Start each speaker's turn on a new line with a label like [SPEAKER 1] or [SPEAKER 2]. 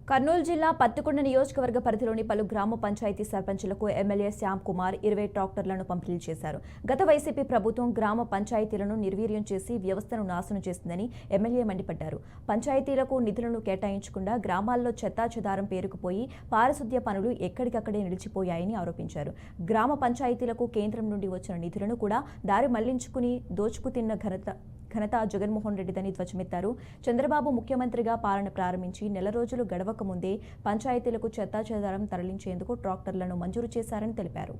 [SPEAKER 1] కర్నూలు జిల్లా పత్తికొండ నియోజకవర్గ పరిధిలోని పలు గ్రామ పంచాయతీ సర్పంచులకు ఎమ్మెల్యే శ్యామ్ కుమార్ 20 ట్రాక్టర్లను పంపిణీ చేశారు. గత వైసీపీ ప్రభుత్వం గ్రామ పంచాయతీలను నిర్వీర్యం చేసి వ్యవస్థను నాశనం చేసిందని ఎమ్మెల్యే మండిపడ్డారు. పంచాయతీలకు నిధులను కేటాయించకుండా గ్రామాల్లో చెత్తాచెదారం పేరుకుపోయి పారిశుద్ధ్య పనులు ఎక్కడికక్కడే నిలిచిపోయాయని ఆరోపించారు. గ్రామ పంచాయతీలకు కేంద్రం నుండి వచ్చిన నిధులను కూడా దారి మళ్లించుకుని దోచుకుతిన్న ఘనత జగన్మోహన్ రెడ్డిదని ధ్వజమెత్తారు. చంద్రబాబు ముఖ్యమంత్రిగా పాలన ప్రారంభించి నెల రోజులు గడవక ముందే పంచాయతీలకు చెత్తాచెదారం తరలించేందుకు ట్రాక్టర్లను మంజూరు చేశారని తెలిపారు.